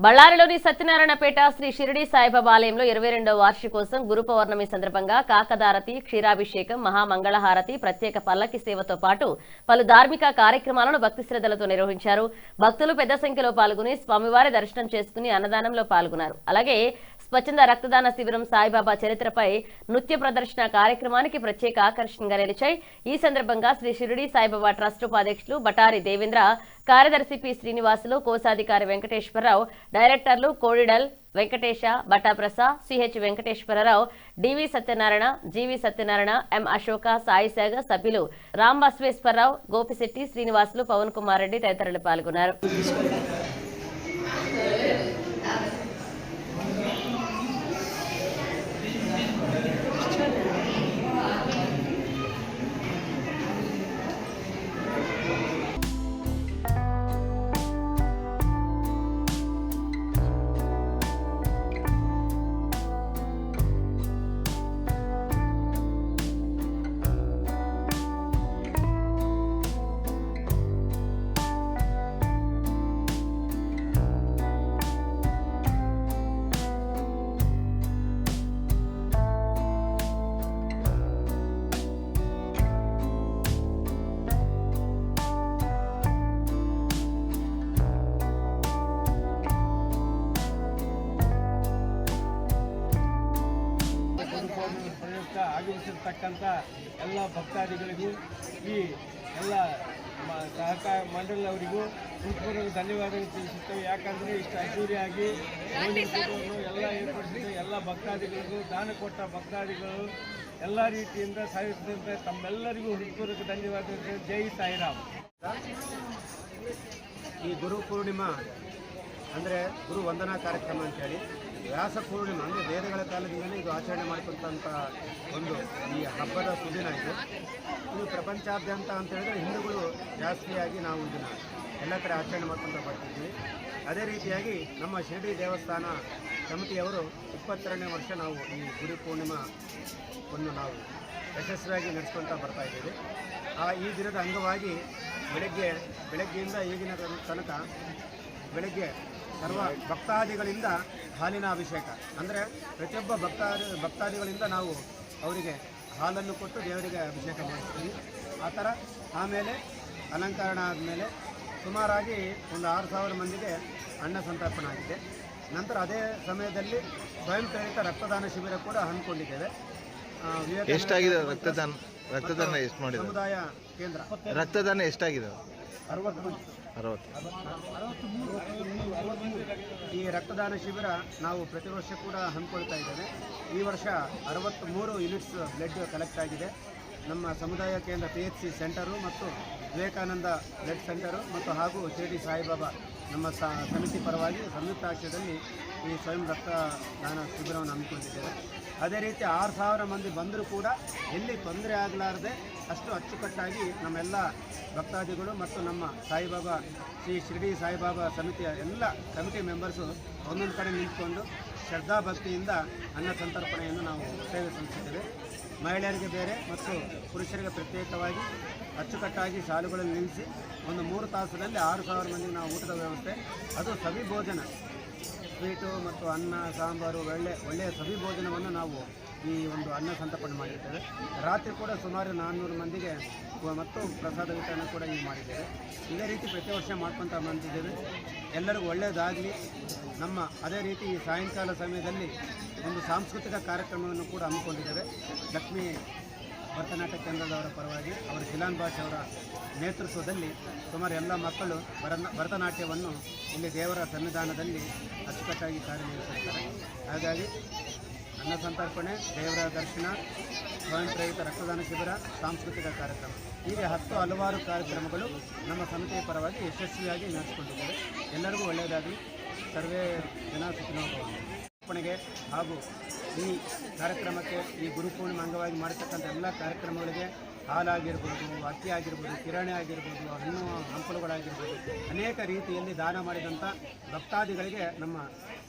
బళ్ళారిలోని సత్యనారాయణపేట శ్రీ షిరిడి సాయిబాబా ఆలయంలో 22వ వార్షికోత్సవం గురు పౌర్ణమి సందర్భంగా కాకదారతి, క్షీరాభిషేకం, మహామంగళహారతి, ప్రత్యేక పల్లకి సేవతో పాటు పలు ధార్మిక కార్యక్రమాలను భక్తి శ్రద్ధలతో నిర్వహించారు. భక్తులు పెద్ద సంఖ్యలో పాల్గొని స్వామివారి దర్శనం చేసుకుని అన్నదానంలో పాల్గొన్నారు. అలాగే స్వచ్ఛంద రక్తదాన శిబిరం, సాయిబాబా చరిత్రపై నృత్య ప్రదర్శన కార్యక్రమానికి ప్రత్యేక ఆకర్షణగా నిలిచాయి. ఈ సందర్భంగా శ్రీ షిరిడి సాయిబాబా ట్రస్ట్ ఉపాధ్యక్షులు బటారి దేవేంద్ర, కార్యదర్శి పి శ్రీనివాసులు, కోశాధికారి వెంకటేశ్వరరావు, డైరెక్టర్లు కోడిడల్ వెంకటేశ, బటాప్రసాద్, సిహెచ్ వెంకటేశ్వరరావు, డివి సత్యనారాయణ, జీవి సత్యనారాయణ, ఎం అశోక, సాయిశాగ సభ్యులు రామ్ బసవేశ్వరరావు, గోపిశెట్టి, శ్రీనివాసులు, పవన్ కుమార్ రెడ్డి తదితరులు పాల్గొన్నారు. ಆಗಮಿಸಿರ್ತಕ್ಕಂಥ ಎಲ್ಲ ಭಕ್ತಾದಿಗಳಿಗೂ ಈ ಎಲ್ಲ ಸಹಕಾರ ಮಂಡಳಿಯವರಿಗೂ ಹೃತ್ಪೂರ್ವಕ ಧನ್ಯವಾದಗಳು ತಿಳಿಸುತ್ತೇವೆ. ಯಾಕಂದರೆ ಇಷ್ಟು ಅದ್ದೂರಿಯಾಗಿ ಎಲ್ಲ ಏರ್ಪಡಿಸಿದ ಎಲ್ಲ ಭಕ್ತಾದಿಗಳಿಗೂ, ದಾನ ಕೊಟ್ಟ ಭಕ್ತಾದಿಗಳು ಎಲ್ಲ ರೀತಿಯಿಂದ ಸಹಕರಿಸಿದಂತೆ ತಮ್ಮೆಲ್ಲರಿಗೂ ಹೃತ್ಪೂರ್ವಕ ಧನ್ಯವಾದಗಳು. ಜೈ ಸಾಯಿರಾಮ್. ಈ ಗುರು ಪೂರ್ಣಿಮಾ ಅಂದರೆ ಗುರು ವಂದನಾ ಕಾರ್ಯಕ್ರಮ ಅಂತೇಳಿ ವ್ಯಾಸ ಪೂರ್ಣಿಮಾ ಅಂದರೆ ವೇದಗಳ ಕಾಲದಿಂದಲೇ ಇದು ಆಚರಣೆ ಮಾಡ್ಕೊಂತ ಒಂದು ಈ ಹಬ್ಬದ ಸುದಿನ ಇದು ಪ್ರಪಂಚಾದ್ಯಂತ ಅಂತ ಹೇಳಿದ್ರೆ ಹಿಂದೂಗಳು ಜಾಸ್ತಿಯಾಗಿ ನಾವು ಇದನ್ನು ಎಲ್ಲ ಕಡೆ ಆಚರಣೆ ಮಾಡ್ಕೊತ ಬರ್ತಿದ್ವಿ. ಅದೇ ರೀತಿಯಾಗಿ ನಮ್ಮ ಶಿರಡಿ ದೇವಸ್ಥಾನ ಸಮಿತಿಯವರು 22ನೇ ವರ್ಷ ನಾವು ಈ ಗುರು ಪೂರ್ಣಿಮಾವನ್ನು ನಾವು ಯಶಸ್ವಿಯಾಗಿ ನಡೆಸ್ಕೊಳ್ತಾ ಬರ್ತಾಯಿದ್ದೀವಿ. ಈ ದಿನದ ಅಂಗವಾಗಿ ಬೆಳಗ್ಗೆಯಿಂದ ಈಗಿನ ತನಕ ಬೆಳಗ್ಗೆ ಸರ್ವ ಭಕ್ತಾದಿಗಳಿಂದ ಹಾಲಿನ ಅಭಿಷೇಕ ಅಂದರೆ ಪ್ರತಿಯೊಬ್ಬ ಭಕ್ತಾದಿಗಳಿಂದ ನಾವು ಅವರಿಗೆ ಹಾಲನ್ನು ಕೊಟ್ಟು ದೇವರಿಗೆ ಅಭಿಷೇಕ ಮಾಡಿಸ್ತೀವಿ. ಆ ಥರ ಆಮೇಲೆ ಅಲಂಕರಣ ಆದಮೇಲೆ ಸುಮಾರಾಗಿ ಒಂದು 6000 ಮಂದಿಗೆ ಅನ್ನ ಸಂತರ್ಪಣೆ ಆಗಿದೆ. ನಂತರ ಅದೇ ಸಮಯದಲ್ಲಿ ಸ್ವಯಂ ಪ್ರೇರಿತ ರಕ್ತದಾನ ಶಿಬಿರ ಕೂಡ ಹಮ್ಮಿಕೊಂಡಿದ್ದೇವೆ. ಎಷ್ಟಾಗಿದೆ ರಕ್ತದಾನ ಎಷ್ಟು ಮಾಡಿದೆ? ಸಮುದಾಯ ಕೇಂದ್ರ ರಕ್ತದಾನ ಎಷ್ಟಾಗಿದೆ? 60. ಈ ರಕ್ತದಾನ ಶಿಬಿರ ನಾವು ಪ್ರತಿ ವರ್ಷ ಕೂಡ ಹಮ್ಮಿಕೊಳ್ತಾ ಇದ್ದೇವೆ. ಈ ವರ್ಷ 63 ಯೂನಿಟ್ಸ್ ಬ್ಲಡ್ ಕಲೆಕ್ಟ್ ಆಗಿದೆ. ನಮ್ಮ ಸಮುದಾಯ ಕೇಂದ್ರ PHC ಸೆಂಟರು ಮತ್ತು ವಿವೇಕಾನಂದ ಬ್ಲಡ್ ಸೆಂಟರು ಮತ್ತು ಹಾಗೂ ಶಿರಡಿ ಸಾಯಿಬಾಬಾ ನಮ್ಮ ಸಮಿತಿ ಪರವಾಗಿ ಸಂಯುಕ್ತ ಆಶ್ರಯದಲ್ಲಿ ಈ ಸ್ವಯಂ ರಕ್ತದಾನ ಶಿಬಿರವನ್ನು ಹಮ್ಮಿಕೊಂಡಿದ್ದೇವೆ. ಅದೇ ರೀತಿ 6000 ಮಂದಿ ಬಂದರೂ ಕೂಡ ಎಲ್ಲಿ ತೊಂದರೆ ಆಗಲಾರದೆ ಅಷ್ಟು ಅಚ್ಚುಕಟ್ಟಾಗಿ ನಮ್ಮೆಲ್ಲ ಭಕ್ತಾದಿಗಳು ಮತ್ತು ನಮ್ಮ ಸಾಯಿಬಾಬಾ ಶ್ರೀ ಶಿರಡಿ ಸಾಯಿಬಾಬಾ ಸಮಿತಿಯ ಎಲ್ಲ ಕಮಿಟಿ ಮೆಂಬರ್ಸು ಒಂದೊಂದು ಕಡೆ ನಿಂತ್ಕೊಂಡು ಶ್ರದ್ಧಾಭಕ್ತಿಯಿಂದ ಅನ್ನ ಸಂತರ್ಪಣೆಯನ್ನು ನಾವು ಸೇವೆ ಸಲ್ಲಿಸಿದ್ದೇವೆ. ಮಹಿಳೆಯರಿಗೆ ಬೇರೆ ಮತ್ತು ಪುರುಷರಿಗೆ ಪ್ರತ್ಯೇಕವಾಗಿ ಅಚ್ಚುಕಟ್ಟಾಗಿ ಸಾಲುಗಳಲ್ಲಿ ನಿಲ್ಲಿಸಿ ಒಂದು 3 ತಾಸದಲ್ಲಿ 6000 ಮಂದಿಗೆ ನಾವು ಊಟದ ವ್ಯವಸ್ಥೆ, ಅದು ಸವಿ ಭೋಜನ, ಸ್ವೀಟು ಮತ್ತು ಅನ್ನ ಸಾಂಬಾರು ಒಳ್ಳೆಯ ಸವಿ ಭೋಜನವನ್ನು ನಾವು ಈ ಒಂದು ಅನ್ನ ಸಂತರ್ಪಣೆ ಮಾಡಿದ್ದೇವೆ. ರಾತ್ರಿ ಕೂಡ ಸುಮಾರು 400 ಮಂದಿಗೆ ಮತ್ತು ಪ್ರಸಾದ ವಿತರಣೆ ಕೂಡ ಈಗ ಮಾಡಿದ್ದೇವೆ. ಇದೇ ರೀತಿ ಪ್ರತಿ ವರ್ಷ ಮಾಡ್ಕೊತ ಬಂದಿದ್ದೇವೆ. ಎಲ್ಲರಿಗೂ ಒಳ್ಳೆಯದಾಗಲಿ. ಅದೇ ರೀತಿ ಸಾಯಂಕಾಲ ಸಮಯದಲ್ಲಿ ಒಂದು ಸಾಂಸ್ಕೃತಿಕ ಕಾರ್ಯಕ್ರಮವನ್ನು ಕೂಡ ಹಮ್ಮಿಕೊಂಡಿದ್ದೇವೆ. ಲಕ್ಷ್ಮೀ ಭರತನಾಟ್ಯ ಕೇಂದ್ರದವರ ಪರವಾಗಿ ಅವರ ಜಿಲಾನ್ ಭಾಷೆ ಅವರ ನೇತೃತ್ವದಲ್ಲಿ ಸುಮಾರು ಎಲ್ಲ ಮಕ್ಕಳು ಭರತನಾಟ್ಯವನ್ನು ಇಲ್ಲಿ ದೇವರ ಸನ್ನಿಧಾನದಲ್ಲಿ ಅಚ್ಚುಕಟ್ಟಾಗಿ ಕಾರ್ಯನಿರ್ವಹಿಸುತ್ತಾರೆ. ಹಾಗಾಗಿ ಅನ್ನ ಸಂತರ್ಪಣೆ, ದೇವರ ದರ್ಶನ, ಸ್ವಯಂ ಪ್ರೇರಿತ ರಕ್ತದಾನ ಶಿಬಿರ, ಸಾಂಸ್ಕೃತಿಕ ಕಾರ್ಯಕ್ರಮ, ಹೀಗೆ ಹಲವಾರು ಕಾರ್ಯಕ್ರಮಗಳು ನಮ್ಮ ಸಮಿತಿಯ ಪರವಾಗಿ ಯಶಸ್ವಿಯಾಗಿ ನಡೆಸಿಕೊಂಡಿದ್ದೇವೆ. ಎಲ್ಲರಿಗೂ ಒಳ್ಳೆಯದಾಗಲಿ. ಸರ್ವೇ ಜನ ಸುಖಿನೋಪಣೆಗೆ ಹಾಗೂ ಈ ಕಾರ್ಯಕ್ರಮಕ್ಕೆ ಈ ಗುರುಪೂರ್ಣಿಮೆ ಅಂಗವಾಗಿ ಮಾಡತಕ್ಕಂಥ ಎಲ್ಲ ಕಾರ್ಯಕ್ರಮಗಳಿಗೆ ಹಾಲಾಗಿರ್ಬೋದು, ಅಕ್ಕಿ ಆಗಿರ್ಬೋದು, ಕಿರಾಣಿ ಆಗಿರ್ಬೋದು, ಹಣ್ಣು ಹಂಪಲುಗಳಾಗಿರ್ಬೋದು, ಅನೇಕ ರೀತಿಯಲ್ಲಿ ದಾನ ಮಾಡಿದಂಥ ಭಕ್ತಾದಿಗಳಿಗೆ ನಮ್ಮ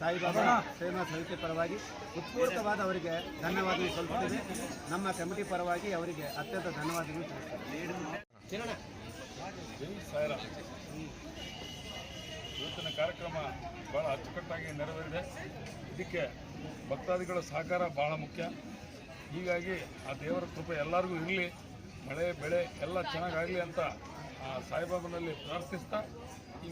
ಸಾಯಿಬಾಬಾ ಸೇವಾ ಸಮಿತಿ ಪರವಾಗಿ ಉತ್ಪೂರ್ಣವಾದ ಅವರಿಗೆ ಧನ್ಯವಾದ ಸಲ್ಲಿಸುತ್ತೇವೆ. ನಮ್ಮ ಕಮಿಟಿ ಪರವಾಗಿ ಅವರಿಗೆ ಅತ್ಯಂತ ಧನ್ಯವಾದಗಳು ತಿಳಿಸುತ್ತೇವೆ. ಇವತ್ತಿನ ಕಾರ್ಯಕ್ರಮ ಭಾಳ ಅಚ್ಚುಕಟ್ಟಾಗಿ ನೆರವೇರಿದೆ. ಇದಕ್ಕೆ ಭಕ್ತಾದಿಗಳ ಸಹಕಾರ ಬಹಳ ಮುಖ್ಯ. ಹೀಗಾಗಿ ಆ ದೇವರ ಕೃಪೆ ಎಲ್ಲರಿಗೂ ಇರಲಿ, ಮಳೆ ಬೆಳೆ ಎಲ್ಲ ಚೆನ್ನಾಗಾಗಲಿ ಅಂತ ಆ ಸಾಯಿಬಾಬನಲ್ಲಿ ಪ್ರಾರ್ಥಿಸ್ತಾ